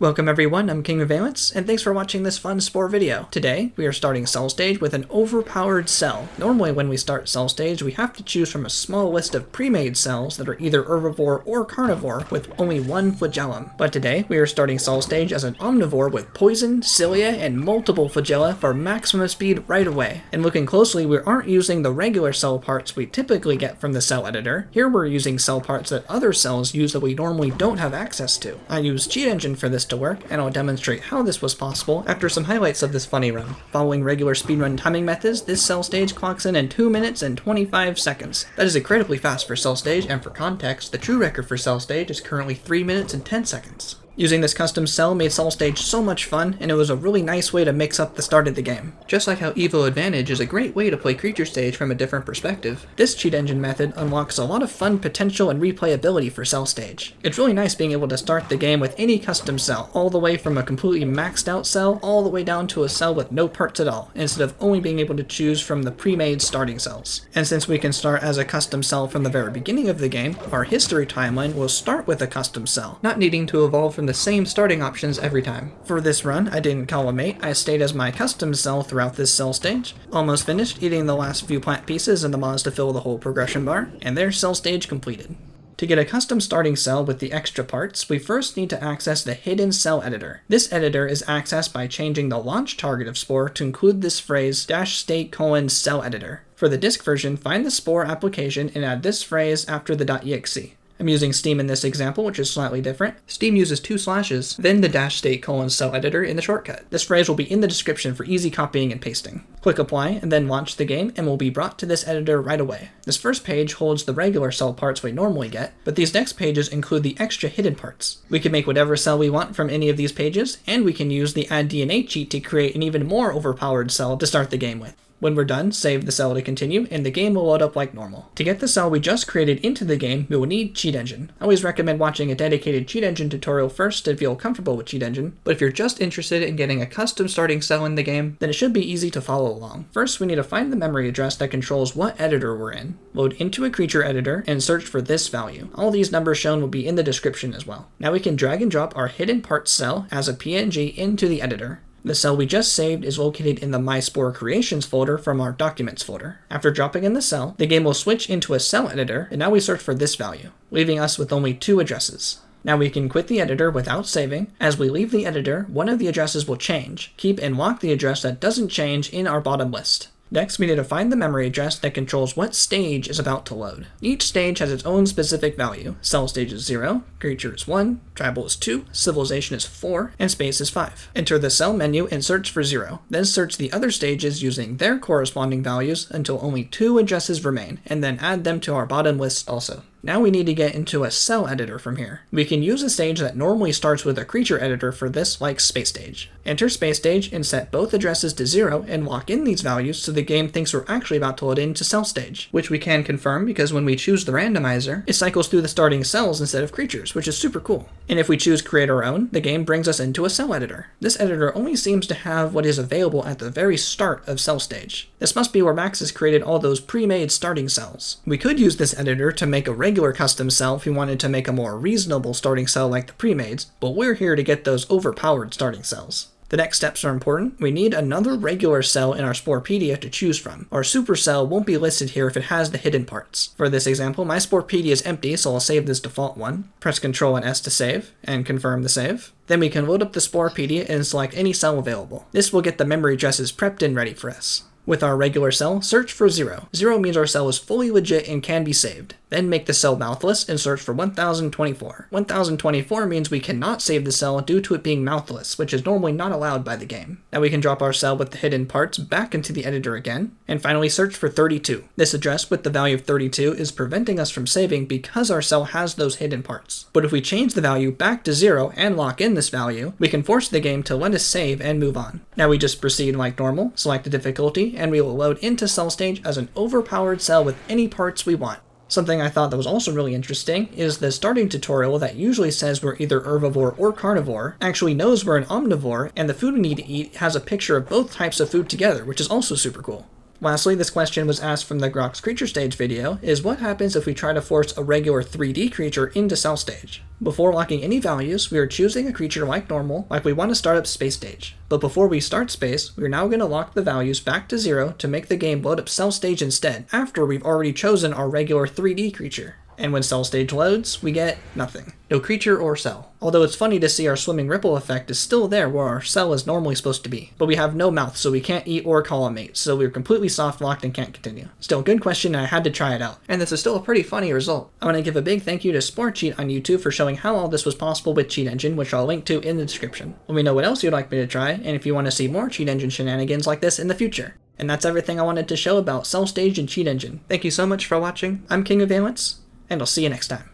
Welcome everyone, I'm King of Valence, and thanks for watching this fun Spore video. Today, we are starting Cell Stage with an overpowered cell. Normally when we start Cell Stage, we have to choose from a small list of pre-made cells that are either herbivore or carnivore with only one flagellum. But today, we are starting Cell Stage as an omnivore with poison, cilia, and multiple flagella for maximum speed right away. And looking closely, we aren't using the regular cell parts we typically get from the CellEditor. Here we're using cell parts that other cells use that we normally don't have access to. I use Cheat Engine for this to work, and I'll demonstrate how this was possible after some highlights of this funny run. Following regular speedrun timing methods, this Cell Stage clocks in 2 minutes and 25 seconds. That is incredibly fast for Cell Stage, and for context, the true record for Cell Stage is currently 3 minutes and 10 seconds. Using this custom cell made Cell Stage so much fun, and it was a really nice way to mix up the start of the game. Just like how Evo Advantage is a great way to play Creature Stage from a different perspective, this cheat engine method unlocks a lot of fun potential and replayability for Cell Stage. It's really nice being able to start the game with any custom cell, all the way from a completely maxed out cell, all the way down to a cell with no parts at all, instead of only being able to choose from the pre-made starting cells. And since we can start as a custom cell from the very beginning of the game, our history timeline will start with a custom cell, not needing to evolve from the same starting options every time. For this run, I didn't call a mate, I stayed as my custom cell throughout this Cell Stage. Almost finished eating the last few plant pieces and the mods to fill the whole progression bar, and there's Cell Stage completed. To get a custom starting cell with the extra parts, we first need to access the hidden CellEditor. This editor is accessed by changing the launch target of Spore to include this phrase --state:"CellEditor. For the disk version, find the Spore application and add this phrase after the .exe. I'm using Steam in this example, which is slightly different. Steam uses 2 slashes, then the --state:"CellEditor in the shortcut. This phrase will be in the description for easy copying and pasting. Click apply, and then launch the game, and we'll be brought to this editor right away. This first page holds the regular cell parts we normally get, but these next pages include the extra hidden parts. We can make whatever cell we want from any of these pages, and we can use the Add DNA cheat to create an even more overpowered cell to start the game with. When we're done, save the cell to continue, and the game will load up like normal. To get the cell we just created into the game, we will need Cheat Engine. I always recommend watching a dedicated Cheat Engine tutorial first to feel comfortable with Cheat Engine, but if you're just interested in getting a custom starting cell in the game, then it should be easy to follow along. First, we need to find the memory address that controls what editor we're in. Load into a creature editor, and search for this value. All these numbers shown will be in the description as well. Now we can drag and drop our hidden parts cell as a PNG into the editor. The cell we just saved is located in the My Spore Creations folder from our Documents folder. After dropping in the cell, the game will switch into a cell editor, and now we search for this value, leaving us with only 2 addresses. Now we can quit the editor without saving. As we leave the editor, one of the addresses will change. Keep and lock the address that doesn't change in our bottom list. Next, we need to find the memory address that controls what stage is about to load. Each stage has its own specific value. Cell stage is 0, creature is 1, tribal is 2, civilization is 4, and space is 5. Enter the cell menu and search for 0. Then search the other stages using their corresponding values until only 2 addresses remain, and then add them to our bottom list also. Now we need to get into a cell editor from here. We can use a stage that normally starts with a creature editor for this, like Space Stage. Enter Space Stage and set both addresses to 0 and lock in these values so the game thinks we're actually about to load into Cell Stage, which we can confirm because when we choose the randomizer, it cycles through the starting cells instead of creatures, which is super cool. And if we choose Create Our Own, the game brings us into a cell editor. This editor only seems to have what is available at the very start of Cell Stage. This must be where Max has created all those pre-made starting cells. We could use this editor to make a regular custom cell if we wanted to make a more reasonable starting cell like the pre-mades, but we're here to get those overpowered starting cells. The next steps are important. We need another regular cell in our Sporepedia to choose from. Our super cell won't be listed here if it has the hidden parts. For this example, my Sporepedia is empty, so I'll save this default one. Press Ctrl and S to save, and confirm the save. Then we can load up the Sporepedia and select any cell available. This will get the memory addresses prepped and ready for us. With our regular cell, search for 0. 0 means our cell is fully legit and can be saved. Then make the cell mouthless and search for 1024. 1024 means we cannot save the cell due to it being mouthless, which is normally not allowed by the game. Now we can drop our cell with the hidden parts back into the editor again, and finally search for 32. This address with the value of 32 is preventing us from saving because our cell has those hidden parts. But if we change the value back to 0 and lock in this value, we can force the game to let us save and move on. Now we just proceed like normal, select the difficulty, and we will load into Cell Stage as an overpowered cell with any parts we want. Something I thought that was also really interesting is the starting tutorial that usually says we're either herbivore or carnivore actually knows we're an omnivore, and the food we need to eat has a picture of both types of food together, which is also super cool. Lastly, this question was asked from the Grok's Creature Stage video, is what happens if we try to force a regular 3D creature into Cell Stage? Before locking any values, we are choosing a creature like normal, like we want to start up Space Stage. But before we start Space, we are now going to lock the values back to 0 to make the game load up Cell Stage instead, after we've already chosen our regular 3D creature. And when Cell Stage loads, we get nothing. No creature or cell. Although it's funny to see our swimming ripple effect is still there where our cell is normally supposed to be. But we have no mouth, so we can't eat or collimate, so we're completely soft locked and can't continue. Still, good question, and I had to try it out. And this is still a pretty funny result. I want to give a big thank you to Sporecheater on YouTube for showing how all this was possible with Cheat Engine, which I'll link to in the description. Let me know what else you'd like me to try, and if you want to see more Cheat Engine shenanigans like this in the future. And that's everything I wanted to show about Cell Stage and Cheat Engine. Thank you so much for watching. I'm King of Valence, and I'll see you next time.